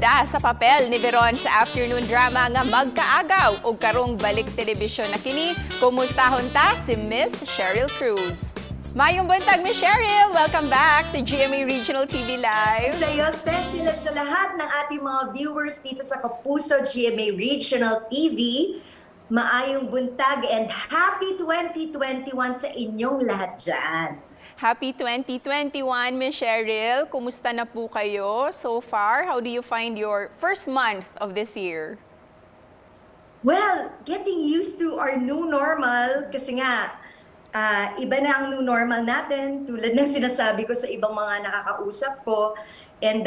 bida sa papel ni Veron sa afternoon drama nga Magkaagaw ug karong balik telebisyon na kini, Kumustahon ta si Miss Sheryl Cruz. Mayong buntag, Miss Sheryl! Welcome back sa GMA Regional TV Live. Sa iyo, Cecil, at sa lahat ng ating mga viewers dito sa Kapuso GMA Regional TV, maayong buntag and happy 2021 sa inyong lahat dyan. Happy 2021, Miss Sheryl. Kumusta na po kayo so far? How do you find your first month of this year? Well, getting used to our new normal kasi nga, iba na ang new normal natin tulad ng sinasabi ko sa ibang mga nakakausap ko, and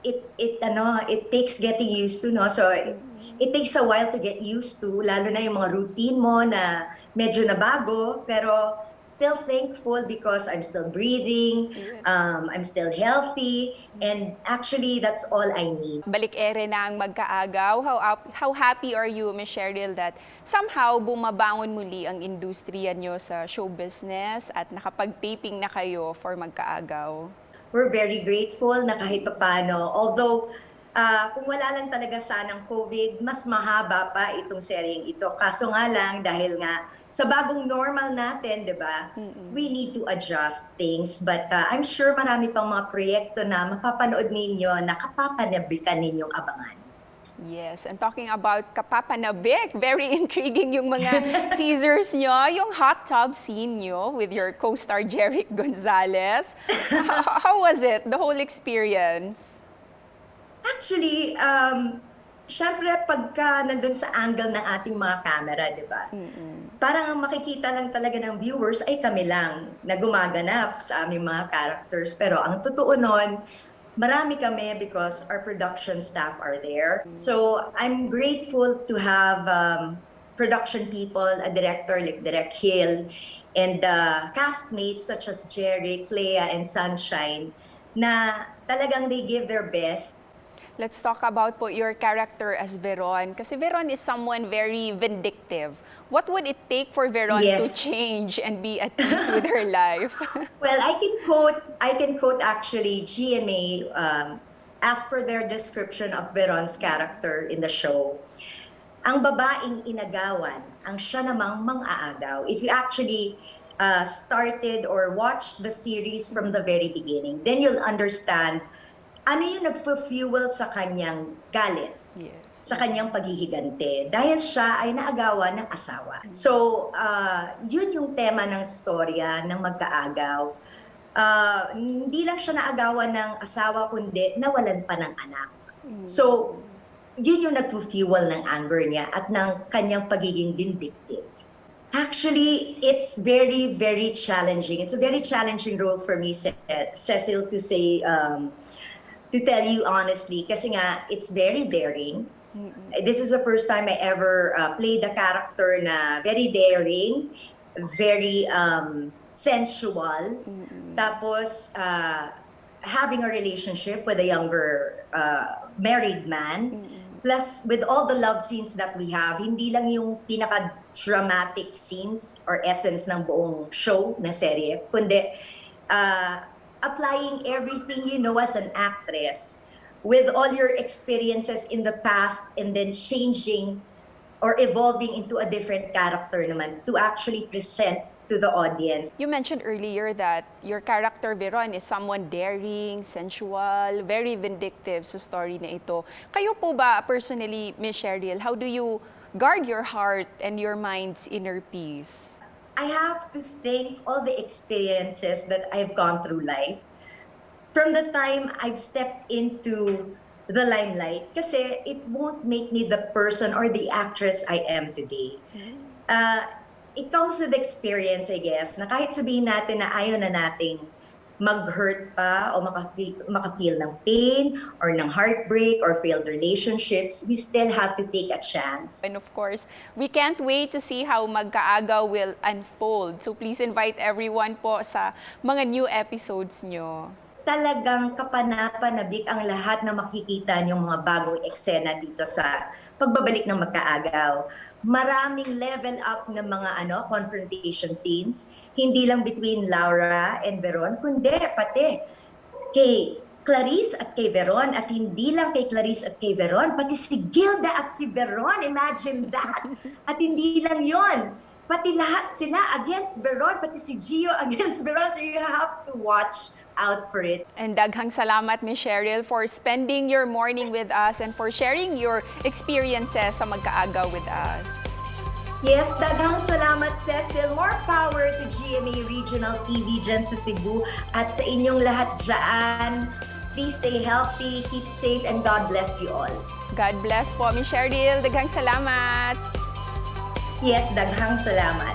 it takes getting used to, no? So it takes a while to get used to, lalo na yung mga routine mo na medyo nabago, pero still thankful because I'm still breathing, I'm still healthy, and actually that's all I need. Balik ere na ang Magkaagaw. How happy are you, Miss Sheryl, that somehow bumabangon muli ang industriya nyo sa show business at nakapag-taping na kayo for Magkaagaw? We're very grateful na kahit papano, although kung wala lang talaga sanang COVID, mas mahaba pa itong seryeng ito. Kaso nga lang, dahil nga sa bagong normal natin, di ba, we need to adjust things. But I'm sure marami pang mga proyekto na mapapanood ninyo na kapapanabikan ninyong abangan. Yes, and talking about kapapanabik, very intriguing yung mga teasers nyo, yung hot tub scene nyo with your co-star Jeric Gonzalez. How was it, the whole experience? Actually, syempre pagka nandun sa angle ng ating mga camera, di ba? Parang ang makikita lang talaga ng viewers ay kami lang na gumaganap sa aming mga characters. Pero ang totoo nun, marami kami because our production staff are there. So I'm grateful to have production people, a director like Direk Hill, and castmates such as Jerry, Clea, and Sunshine, na talagang they give their best. Let's talk about po your character as Veron. Kasi Veron is someone very vindictive. What would it take for Veron to change and be at peace with her life? Well, I can quote actually GMA as per their description of Veron's character in the show. Ang babaeng inagawan, ang siya namang mang-aagaw. If you actually started or watched the series from the very beginning, then you'll understand ano yung nagfu-fuel sa kanyang galit, sa kanyang paghihigante, dahil siya ay naagawan ng asawa. So, yun yung tema ng storya ng Magkaagaw. Hindi lang siya naagawan ng asawa, kundi nawalan pa ng anak. So, yun yung nagfu-fuel ng anger niya at ng kanyang pagiging vindictive. Actually, it's very, very challenging. It's a very challenging role for me, Cecil, to say, to tell you honestly, kasi nga, it's very daring. This is the first time I ever played a character na very daring, very sensual, tapos having a relationship with a younger married man, plus with all the love scenes that we have, hindi lang yung pinaka-dramatic scenes or essence ng buong show na serye, kundi applying everything you know as an actress with all your experiences in the past and then changing or evolving into a different character naman to actually present to the audience. You mentioned earlier that your character, Veron, is someone daring, sensual, very vindictive sa story na ito. Kayo po ba, personally, Miss Sheryl, how do you guard your heart and your mind's inner peace? I have to thank all the experiences that I've gone through life from the time I've stepped into the limelight, kasi it won't make me the person or the actress I am today. It comes with experience, I guess, na kahit sabihin natin na ayaw na nating mag-hurt pa o maka-feel ng pain or ng heartbreak or failed relationships, we still have to take a chance. And of course, we can't wait to see how Magkaagaw will unfold. So please invite everyone po sa mga new episodes nyo. Talagang kapanapanabik ang lahat na makikita niyong mga bagong eksena dito sa pagbabalik ng Magkaagaw. Maraming level up na mga confrontation scenes, hindi lang between Laura and Veron, kundi pati kay Clarice at kay Veron, at hindi lang kay Clarice at kay Veron, pati si Gilda at si Veron, imagine that! At hindi lang yon, pati lahat sila against Veron, pati si Gio against Veron, so you have to watch out for it. And daghang salamat, Miss Sheryl, for spending your morning with us and for sharing your experiences sa Magkaagaw with us. Yes, daghang salamat, Cecil. More power to GMA Regional TV dyan sa Cebu at sa inyong lahat dyan. Please stay healthy, keep safe, and God bless you all. God bless po, Miss Sheryl. Daghang salamat. Yes, daghang salamat.